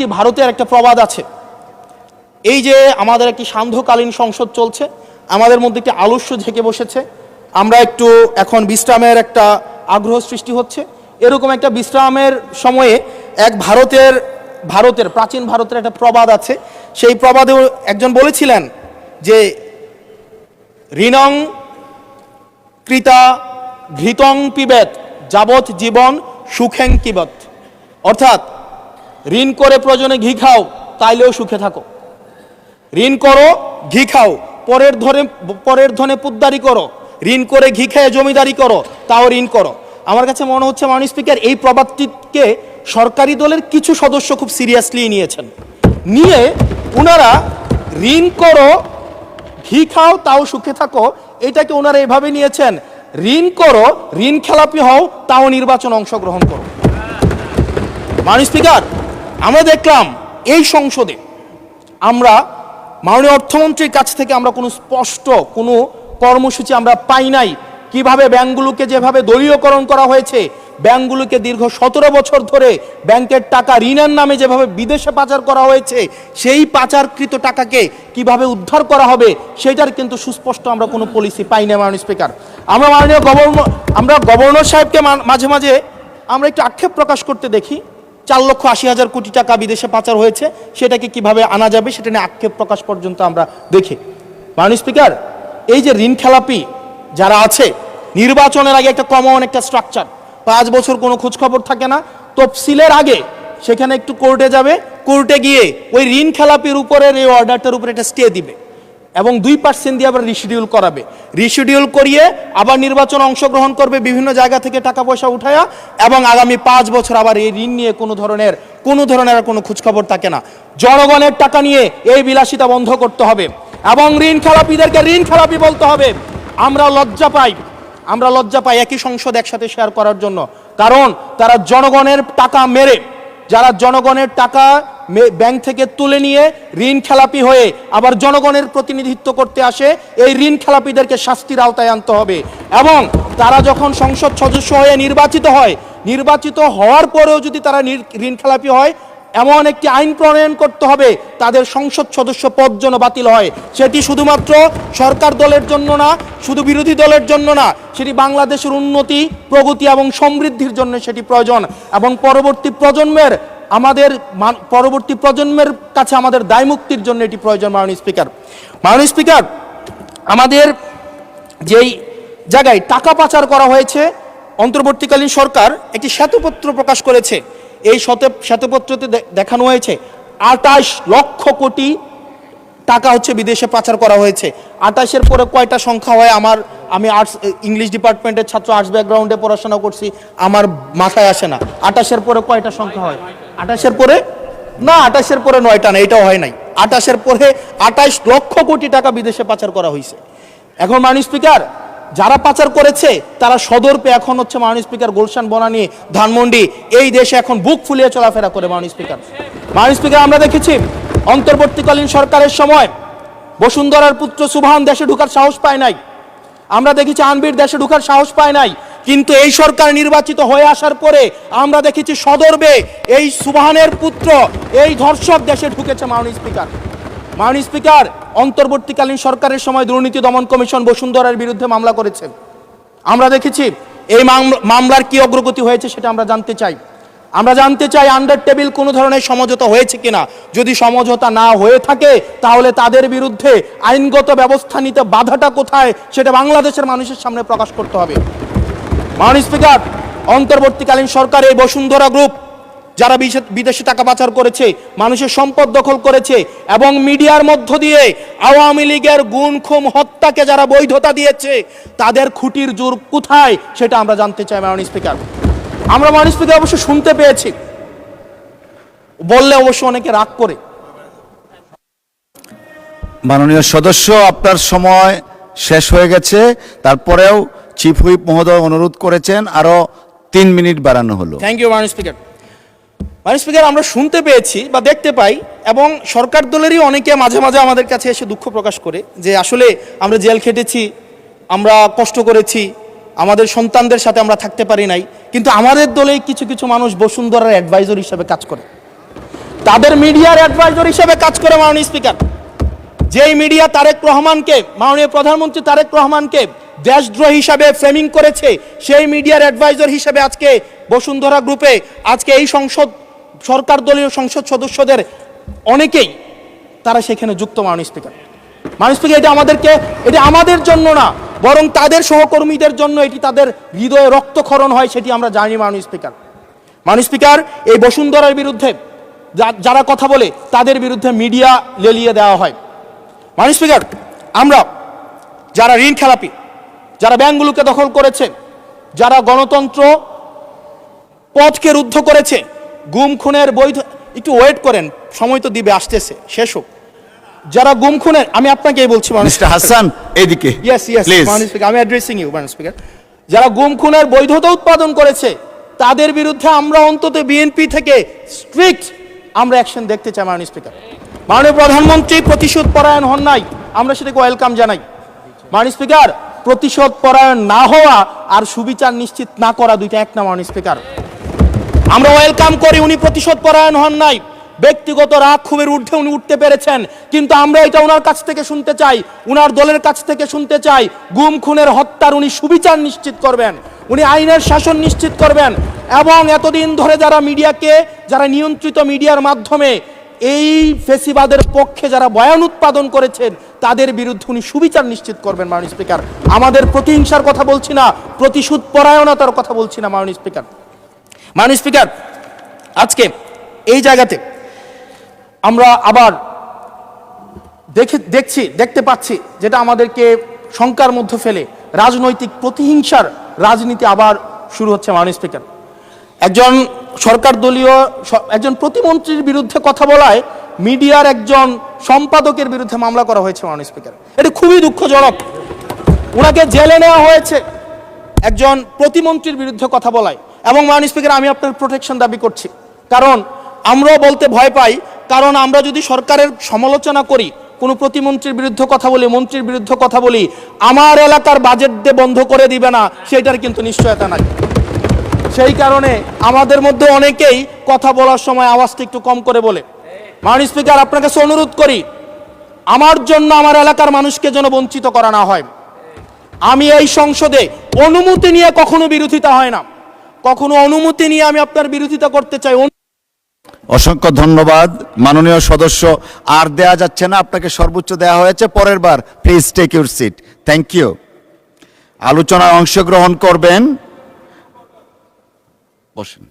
একটি ভারতের একটা প্রবাদ আছে, এই যে আমাদের একটি সান্ধ্যকালীন সংসদ চলছে, আমাদের মধ্যে একটি আলস্য ঝেঁকে বসেছে, আমরা একটু এখন বিশ্রামের একটা আগ্রহ সৃষ্টি হচ্ছে। এরকম একটা বিশ্রামের সময়ে এক ভারতের প্রাচীন ভারতের একটা প্রবাদ আছে। সেই প্রবাদেও একজন বলেছিলেন যে ঋণং কৃতা ঘৃতং পিবেত যাবৎ জীবন সুখেং কিবত, অর্থাৎ ঋণ করে প্রয়োজনে ঘি খাও তাইলেও সুখে থাকো, ঋণ করো ঘি খাও, পরের ধনে পুদ্দারি করো, ঋণ করে ঘি খেয়ে জমিদারি করো, তাও ঋণ করো। আমার কাছে মনে হচ্ছে মাননীয় স্পিকার এই প্রবাদটিকে সরকারি দলের কিছু সদস্য খুব সিরিয়াসলি নিয়েছেন, নিয়ে ওনারা ঋণ করো ঘি খাও তাও সুখে থাকো, এটাকে ওনারা এভাবে নিয়েছেন ঋণ করো ঋণ খেলাপি হও তাও নির্বাচন অংশগ্রহণ করো। মাননীয় স্পিকার, আমরা দেখলাম এই সংসদে আমরা মাননীয় অর্থমন্ত্রীর কাছ থেকে আমরা কোনো স্পষ্ট কোনো কর্মসূচি আমরা পাই নাই। কিভাবে ব্যাংকগুলোকে যেভাবে দলীয়করণ করা হয়েছে, ব্যাংকগুলোকে দীর্ঘ 17 বছর ধরে ব্যাংকের টাকা ঋণের নামে যেভাবে বিদেশে পাচার করা হয়েছে, সেই পাচারকৃত টাকাকে কিভাবে উদ্ধার করা হবে সেটার কিন্তু সুস্পষ্ট আমরা কোনো পলিসি পাই না। মাননীয় স্পিকার, আমরা গভর্নর সাহেবকে মাঝে মাঝে আমরা একটু আক্ষেপ প্রকাশ করতে দেখি, 4,80,000 কোটি টাকা বিদেশে পাচার হয়েছে, সেটাকে কিভাবে আনা যাবে সেটা নিয়ে আক্ষেপ প্রকাশ পর্যন্ত আমরা দেখি। মাননীয় স্পিকার, এই যে ঋণ খেলাপি যারা আছে, নির্বাচনের আগে একটা কমন একটা স্ট্রাকচার, 5 বছর কোনো খোঁজখবর থাকে না, তফসিলের আগে সেখানে একটু কোর্টে যাবে, কোর্টে গিয়ে ওই ঋণ খেলাপির উপরের এই অর্ডারটার উপরে একটা স্টে দিবে এবং 2% দিয়ে আবার রিশিডিউল করাবে, রিশিডিউল করিয়ে আবার নির্বাচন অংশগ্রহণ করবে বিভিন্ন জায়গা থেকে টাকা পয়সা উঠায়া, এবং আগামী 5 বছর আবার এই ঋণ নিয়ে কোনো ধরনের আর কোনো খোঁজখবর থাকে না। জনগণের টাকা নিয়ে এই বিলাসিতা বন্ধ করতে হবে এবং ঋণ খেলাপিদেরকে ঋণ খেলাপি বলতে হবে। আমরা লজ্জা পাই একই সংসদ একসাথে শেয়ার করার জন্য, কারণ তারা জনগণের টাকা মেরে, যারা জনগণের টাকা ব্যাংক থেকে তুলে নিয়ে ঋণ খেলাপি হয়ে আবার জনগণের প্রতিনিধিত্ব করতে আসে, এই ঋণ খেলাপিদেরকে শাস্তির আওতায় আনতে হবে। এবং তারা যখন সংসদ সদস্য হয়ে নির্বাচিত হওয়ার পরেও যদি তারা ঋণ খেলাপি হয়, এমন একটি আইন প্রণয়ন করতে হবে তাদের সংসদ সদস্য পদ যেন বাতিল হয়। সেটি শুধুমাত্র সরকার দলের জন্য না, শুধু বিরোধী দলের জন্য না, সেটি বাংলাদেশের উন্নতি, প্রগতি এবং সমৃদ্ধির জন্য সেটি প্রয়োজন এবং পরবর্তী প্রজন্মের কাছে আমাদের দায়মুক্তির জন্য এটি প্রয়োজন। মাননীয় স্পিকার, আমাদের যেই জায়গায় টাকা পাচার করা হয়েছে, অন্তর্বর্তীকালীন সরকার একটি শ্বেতপত্র প্রকাশ করেছে। এই শ্বেতপত্রতে দেখানো হয়েছে 28 লক্ষ কোটি টাকা হচ্ছে বিদেশে পাচার করা হয়েছে। 28-এর পরে কয়টা সংখ্যা হয় আমি ইংলিশ ডিপার্টমেন্টের ছাত্র, আর্টস ব্যাকগ্রাউন্ডে পড়াশোনা করছি, আমার মাথায় আসে না। 28-এর পরে কয়টা সংখ্যা হয়? 28-এর পরে না, 28-এর পরে 9টা না, এটাও হয় নাই। 28-এর পরে 28 লক্ষ কোটি টাকা বিদেশে পাচার করা হয়েছে। এখন মাননীয় স্পিকার, যারা পাচার করেছে তারা সদর্পে এখন হচ্ছে মাননীয় স্পিকার গুলশান, বনানী, ধানমন্ডি, এই দেশে এখন বুক ফুলিয়ে চলাফেরা করে। মাননীয় স্পিকার, আমরা দেখেছি অন্তর্বর্তীকালীন সরকারের সময় বসুন্ধরার পুত্র সুবহান দেশে ঢোকার সাহস পায় নাই, আমরা দেখেছি আনবির দেশে ঢোকার সাহস পায় নাই, কিন্তু এই সরকার নির্বাচিত হয়ে আসার পরে আমরা দেখেছি সদর্পে এই সুবহানের পুত্র, এই ধর্ষক দেশে ঢুকেছে। মাননীয় স্পিকার, অন্তর্বর্তীকালীন সরকারের সময় দুর্নীতি দমন কমিশন বসুন্ধরার বিরুদ্ধে মামলা করেছে, আমরা দেখেছি। এই মামলার কি অগ্রগতি হয়েছে সেটা আমরা জানতে চাই। আন্ডার টেবিল কোনো ধরনের সমঝোতা হয়েছে কিনা, যদি সমঝোতা না হয়ে থাকে তাহলে তাদের বিরুদ্ধে আইনগত ব্যবস্থা নিতে বাধাটা কোথায় সেটা বাংলাদেশের মানুষের সামনে প্রকাশ করতে হবে। মাননীয় স্পিকার, অন্তর্বর্তীকালীন সরকার এই বসুন্ধরা গ্রুপ যারা বিদেশে টাকা পাচার করেছে, মানুষের সম্পদ দখল করেছে এবং মিডিয়ার মধ্য দিয়ে আওয়ামী লীগের গুম খুন হত্যাকে যারা বৈধতা দিয়েছে, তাদের খুঁটির জোর কোথায় সেটা আমরা জানতে চাই। মাননীয় স্পিকার, অবশ্য শুনতে পেয়েছি, বললে অবশ্য অনেকে রাগ করে। মাননীয় সদস্য, আপনার সময় শেষ হয়ে গেছে, তারপরেও চিফ হুইপ মহোদয় অনুরোধ করেছেন আরো 3 মিনিট বাড়ানো হলো। থ্যাংক ইউ মাননীয় স্পিকার, আমরা শুনতে পেয়েছি বা দেখতে পাই এবং সরকার দলেরই অনেকে মাঝে মাঝে আমাদের কাছে এসে দুঃখ প্রকাশ করে যে আসলে আমরা জেল খেটেছি, আমরা কষ্ট করেছি, আমাদের সন্তানদের সাথে আমরা থাকতে পারি নাই, কিন্তু আমাদের দলে কিছু মানুষ বসুন্ধরার অ্যাডভাইজার হিসেবে কাজ করে। তাদের মিডিয়ার অ্যাডভাইজার হিসেবে কাজ করে মাননীয় স্পিকার। যেই মিডিয়া তারেক রহমানকে, মাননীয় প্রধানমন্ত্রী তারেক রহমানকে দেশদ্রোহী হিসাবে ফ্রেমিং করেছে, সেই মিডিয়ার অ্যাডভাইজার হিসেবে আজকে বসুন্ধরা গ্রুপে আজকে এই সরকার দলীয় সংসদ সদস্যদের অনেকেই তারা সেখানে যুক্ত। মাননীয় স্পিকার, মাননীয় স্পিকার, এটা আমাদের জন্য না, বরং তাদের সহকর্মীদের জন্য এটি তাদের হৃদয়ে রক্তক্ষরণ হয়, সেটি আমরা জানি। মাননীয় স্পিকার, মাননীয় স্পিকার, এই বসুন্ধরার বিরুদ্ধে যারা কথা বলে তাদের বিরুদ্ধে মিডিয়া লেলিয়ে দেওয়া হয়। মাননীয় স্পিকার, আমরা যারা ঋণ খেলাপি, যারা ব্যাংকগুলোকে দখল করেছে, যারা গণতন্ত্র পথকে রুদ্ধ করেছে, গুম খুনের বৈধ, একটু ওয়েট করেন, সময় তো দিবে, আসতেছে, শেষ হোক। যারা গুম খুনের, আমি আপনাকেই বলছি মিস্টার হাসান এদিকে ইয়েস মাননীয় স্পিকার, আমি অ্যাড্রেসিং ইউ মাননীয় স্পিকার। যারা গুম খুনের বৈধতা উৎপাদন করেছে তাদের বিরুদ্ধে আমরা অন্তত বিএনপি থেকে স্ট্রিক্ট আমরা অ্যাকশন দেখতে চাই। মাননীয় স্পিকার, মাননীয় প্রধানমন্ত্রী প্রতিশোধ পরায়ণ হন নাই, আমরা সেটাকে ওয়েলকাম জানাই। মাননীয় স্পিকার, প্রতিশোধ পরায়ণ না হওয়া আর সুবিচার নিশ্চিত না করা দুইটা এক না। মাননীয় স্পিকার, আমরা ওয়েলকাম করি উনি প্রতিশোধ পরায়ণ হন নাই, ব্যক্তিগত রাগ ক্ষোভের ঊর্ধ্বে উনি উঠতে পেরেছেন, কিন্তু আমরা এটা ওনার কাছ থেকে শুনতে চাই, উনার দলের কাছ থেকে শুনতে চাই, গুম খুনের হত্যার উনি সুবিচার নিশ্চিত করবেন, উনি আইনের শাসন নিশ্চিত করবেন, এবং এতদিন ধরে যারা নিয়ন্ত্রিত মিডিয়ার মাধ্যমে এই ফেসিবাদের পক্ষে যারা বয়ান উৎপাদন করেছেন তাদের বিরুদ্ধে উনি সুবিচার নিশ্চিত করবেন। মাননীয় স্পিকার, আমাদের প্রতিহিংসার কথা বলছি না, প্রতিশোধ পরায়ণতার কথা বলছি না। মাননীয় স্পিকার, মাননীয় স্পিকার, আজকে এই জায়গাতে আমরা আবার দেখতে পাচ্ছি যেটা আমাদেরকে শঙ্কার মধ্যে ফেলে, রাজনৈতিক প্রতিহিংসার রাজনীতি আবার শুরু হচ্ছে। মাননীয় স্পিকার, একজন সরকার দলীয় একজন প্রতিমন্ত্রীর বিরুদ্ধে কথা বলায় মিডিয়ার একজন সম্পাদকের বিরুদ্ধে মামলা করা হয়েছে। মাননীয় স্পিকার, এটা খুবই দুঃখজনক। ওনাকে জেলে নেওয়া হয়েছে একজন প্রতিমন্ত্রীর বিরুদ্ধে কথা বলায়। এবং মাননীয় স্পিকার, আমি আপনার প্রোটেকশন দাবি করছি, কারণ আমরাও বলতে ভয় পাই, কারণ আমরা যদি সরকারের সমালোচনা করি, কোনো প্রতিমন্ত্রীর বিরুদ্ধে কথা বলি, মন্ত্রীর বিরুদ্ধে কথা বলি, আমার এলাকার বাজেট দিয়ে বন্ধ করে দিবে না সেটার কিন্তু নিশ্চয়তা নাই। সেই কারণে আমাদের মধ্যে অনেকেই কথা বলার সময় আওয়াজটা একটু কম করে বলে। মাননীয় স্পিকার, আপনার কাছে অনুরোধ করি, আমার জন্য আমার এলাকার মানুষকে যেন বঞ্চিত করা না হয়। আমি এই সংসদে অনুমতি নিয়ে কখনো বিরোধিতা হয় না, কখনো অনুমতি নিয়ে আমি আপনার বিরোধিতা করতে চাই। অসংখ্য ধন্যবাদ মাননীয় সদস্য, আর দেয়া যাচ্ছে না, আপনাকে সর্বোচ্চ দেয়া হয়েছে, পরের বার please take your seat. Thank you. আলোচনায় অংশগ্রহণ করবেন, বসেন।